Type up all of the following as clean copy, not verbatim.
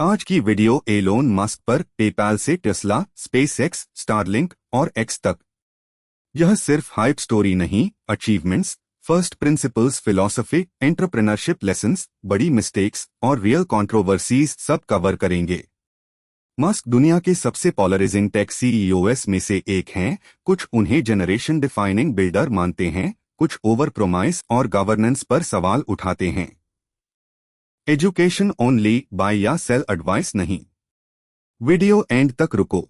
आज की video Elon Musk पर पेपैल से टेस्ला, स्पेसएक्स, स्टारलिंक और एक्स तक। यह सिर्फ हाइप स्टोरी नहीं, achievements, first principles, philosophy, entrepreneurship lessons, बड़ी मिस्टेक्स और रियल कंट्रोवर्सीज सब कवर करेंगे। मस्क दुनिया के सबसे पॉलराइजिंग टेक सीईओएस में से एक हैं। कुछ उन्हें जनरेशन डिफाइनिंग बिल्डर मानते हैं, कुछ ओवर प्रोमाइस और गवर्नेंस पर सवाल उठाते हैं। एजुकेशन ओनली, बाय या सेल एडवाइस नहीं। वीडियो एंड तक रुको।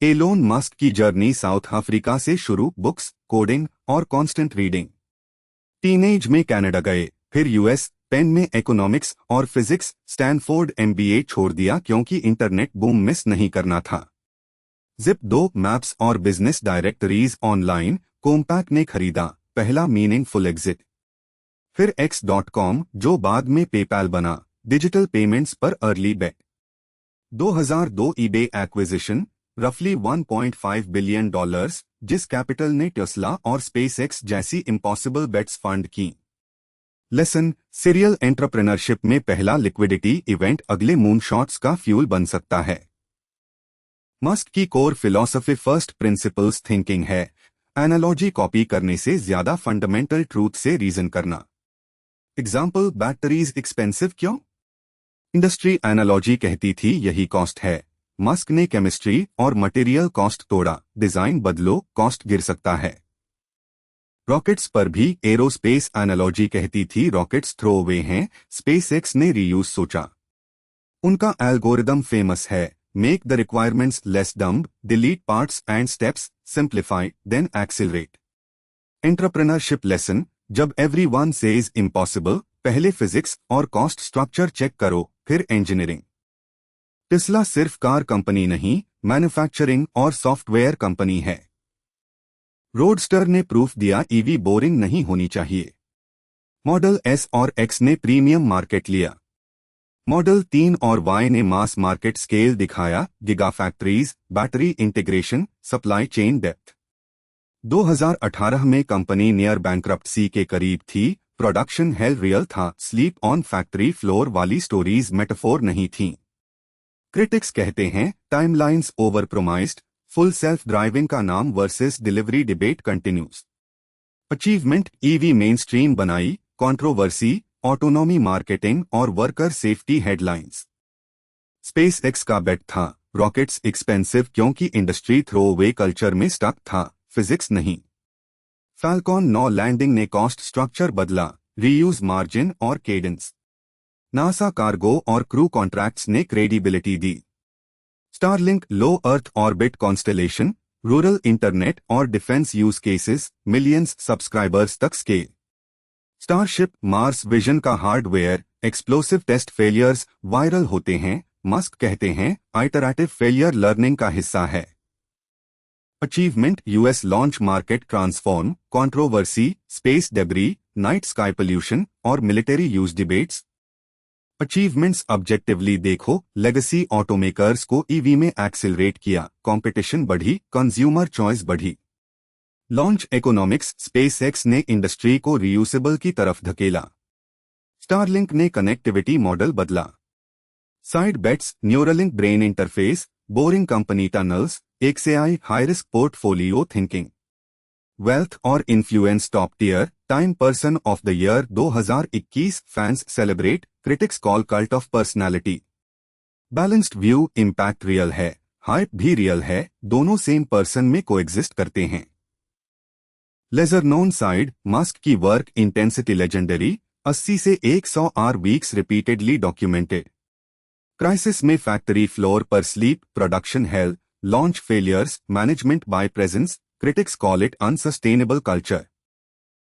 एलोन मस्क की जर्नी साउथ अफ्रीका से शुरू, बुक्स, कोडिंग और कांस्टेंट रीडिंग। टीनेज में कनाडा गए, फिर यूएस, पेन में इकोनॉमिक्स और फिजिक्स, स्टैनफोर्ड एमबीए छोड़ दिया क्योंकि इंटरनेट बूम मिस नहीं करना था। जिप 2 मैप्स और बिजनेस डायरेक्टरीज ऑनलाइन, कॉम्पैक ने खरीदा, पहला मीनिंगफुल एग्जिट। फिर X.com, जो बाद में पेपैल बना, डिजिटल पेमेंट्स पर अर्ली बेट। 2002 ईबे एक्विजिशन, रफली $1.5 बिलियन, जिस कैपिटल ने टेस्ला और स्पेसएक्स जैसी इम्पॉसिबल बेट्स फंड की। लेसन, सीरियल एंटरप्रेन्योरशिप में पहला लिक्विडिटी इवेंट अगले मूनशॉट्स का फ्यूल बन सकता है। मस्क की core philosophy first principles thinking है। एनालॉजी कॉपी करने से ज्यादा फंडामेंटल ट्रूथ से रीजन करना। एग्जाम्पल, बैटरीज एक्सपेंसिव क्यों? इंडस्ट्री एनालॉजी कहती थी यही कॉस्ट है। मस्क ने केमिस्ट्री और मटेरियल कॉस्ट तोड़ा, डिजाइन बदलो, कॉस्ट गिर सकता है। रॉकेट्स पर भी एरोस्पेस एनालॉजी कहती थी रॉकेट्स थ्रो अवे हैं, स्पेसएक्स ने रीयूज सोचा। उनका एल्गोरिदम फेमस है, make the requirements less dumb, delete parts and steps, simplify then accelerate. Entrepreneurship lesson, जब एवरीवन सेज इम्पॉसिबल, पहले फिजिक्स और कॉस्ट स्ट्रक्चर चेक करो, फिर इंजीनियरिंग। टेस्ला सिर्फ कार कंपनी नहीं, मैन्युफैक्चरिंग और सॉफ्टवेयर कंपनी है। रोडस्टर ने प्रूफ दिया ईवी बोरिंग नहीं होनी चाहिए। मॉडल एस और एक्स ने प्रीमियम मार्केट लिया। मॉडल 3 और वाई ने मास मार्केट स्केल दिखाया, giga factories, battery integration, supply chain depth. 2018 में कंपनी नियर बैंक्रप्सी के करीब थी, प्रोडक्शन हेल रियल था, स्लीप ऑन फैक्ट्री फ्लोर वाली स्टोरीज मेटाफोर नहीं थीं। क्रिटिक्स कहते हैं timelines over promised, full self driving का नाम versus delivery debate continues. Achievement, EV mainstream बनाई, कंट्रोवर्सी, ऑटोनॉमी मार्केटिंग और वर्कर सेफ्टी हेडलाइंस। स्पेसएक्स का बेट था, रॉकेट्स एक्सपेंसिव क्योंकि इंडस्ट्री थ्रो अवे कल्चर में स्टक था, फिजिक्स नहीं। फैल्कॉन 9 लैंडिंग ने कॉस्ट स्ट्रक्चर बदला, रीयूज मार्जिन और केडेंस। नासा कार्गो और क्रू कॉन्ट्रैक्ट्स ने क्रेडिबिलिटी दी। Starlink low earth orbit constellation, rural internet और defence use cases, millions subscribers तक स्केल। स्टारशिप, मार्स विजन का hardware, explosive test failures viral होते हैं, मस्क कहते हैं आइटरेटिव फेलियर लर्निंग का हिस्सा है। Achievement, US launch market transform, controversy, space debris, night sky pollution और military use debates. Achievements objectively देखो, लेगेसी ऑटोमेकर्स को ईवी में एक्सिलरेट किया, कंपटीशन बढ़ी, कंज्यूमर चॉइस बढ़ी। लॉन्च इकोनॉमिक्स, स्पेसएक्स ने इंडस्ट्री को रीयूसेबल की तरफ धकेला। स्टारलिंक ने कनेक्टिविटी मॉडल बदला। Side bets, Neuralink brain interface, Boring Company tunnels, XAI high risk portfolio thinking. Wealth और influence top tier, Time person of the year 2021, fans celebrate, critics call cult of personality. Balanced view, impact real है, hype भी real है, दोनों same person में coexist करते हैं। Lesser known side, Musk की work intensity legendary, 80 से 100 hour weeks repeatedly documented. Crisis में फैक्ट्री फ्लोर पर sleep, production hell, launch failures, management by presence, critics call it unsustainable culture.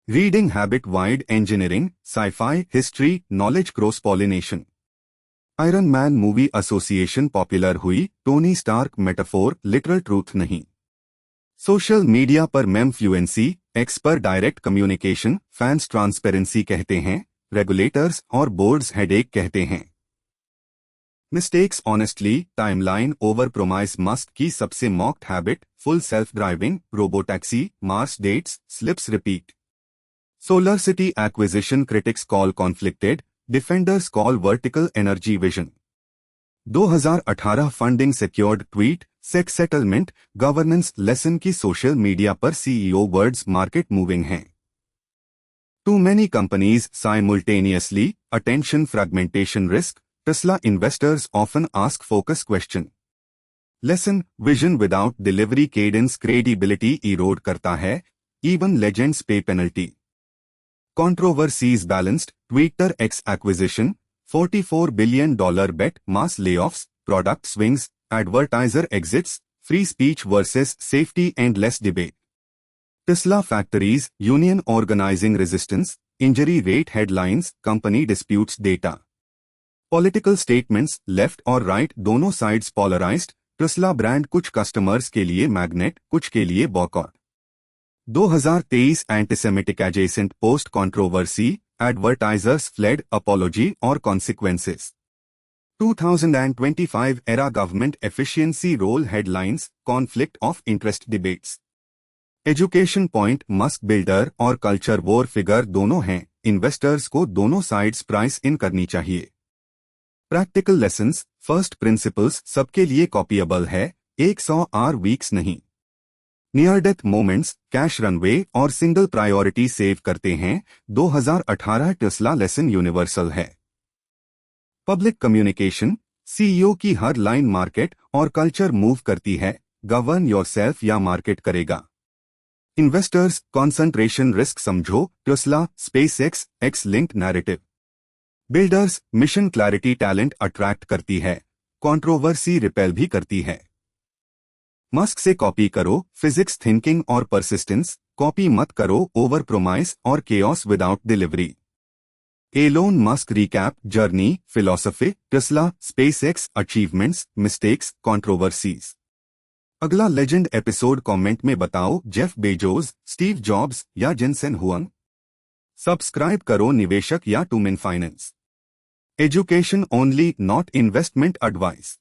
Reading habit, wide engineering, sci-fi, history, knowledge cross-pollination. Iron Man movie association popular हुई, Tony Stark metaphor, literal truth नहीं। Social media पर meme fluency, X पर direct communication, fans transparency कहते हैं, regulators और boards headache कहते हैं। Mistakes honestly, timeline over promise, Musk की सबसे mocked habit, full self driving, robotaxi, Mars dates, slips repeat. Solar City acquisition, critics call conflicted, defenders call vertical energy vision. 2018 funding secured tweet SEC settlement governance lesson की social media पर CEO words market moving हैं। Too many companies simultaneously attention fragmentation risk Tesla investors often ask focus question lesson vision without delivery cadence credibility erode करता है even legends पे penalty controversies balanced Twitter X acquisition $44 billion bet mass layoffs product swings advertiser exits free speech versus safety and less debate Tesla factories union organizing resistance injury rate headlines company disputes data political statements left और right दोनों sides polarized Tesla brand कुछ customers के लिए magnet कुछ के लिए boycott 2023 antisemitic adjacent post controversy advertisers fled apology और consequences 2025 era government efficiency role headlines conflict of interest debates education point Musk builder और कल्चर वॉर फिगर दोनों हैं इन्वेस्टर्स को दोनों साइड्स प्राइस इन करनी चाहिए प्रैक्टिकल लेसन्स फर्स्ट प्रिंसिपल्स सबके लिए कॉपीएबल है 100 आर वीक्स नहीं near death moments cash runway और सिंगल प्रायोरिटी सेव करते हैं 2018 टेस्ला लेसन यूनिवर्सल है पब्लिक कम्युनिकेशन सीईओ की हर लाइन मार्केट और कल्चर मूव करती है गवर्न योरसेल्फ या मार्केट करेगा इन्वेस्टर्स कॉन्सेंट्रेशन रिस्क समझो Tesla SpaceX x linked narrative builders mission clarity talent attract करती है कंट्रोवर्सी रिपेल भी करती है मस्क से कॉपी करो फिजिक्स थिंकिंग और परसिस्टेंस कॉपी मत करो ओवर प्रोमाइस और chaos without delivery Elon Musk recap journey philosophy Tesla SpaceX achievements mistakes controversies अगला लेजेंड एपिसोड कमेंट में बताओ जेफ बेजोस स्टीव जॉब्स या जिनसेन हुआंग सब्सक्राइब करो निवेशक या टूमिन finance education only not investment advice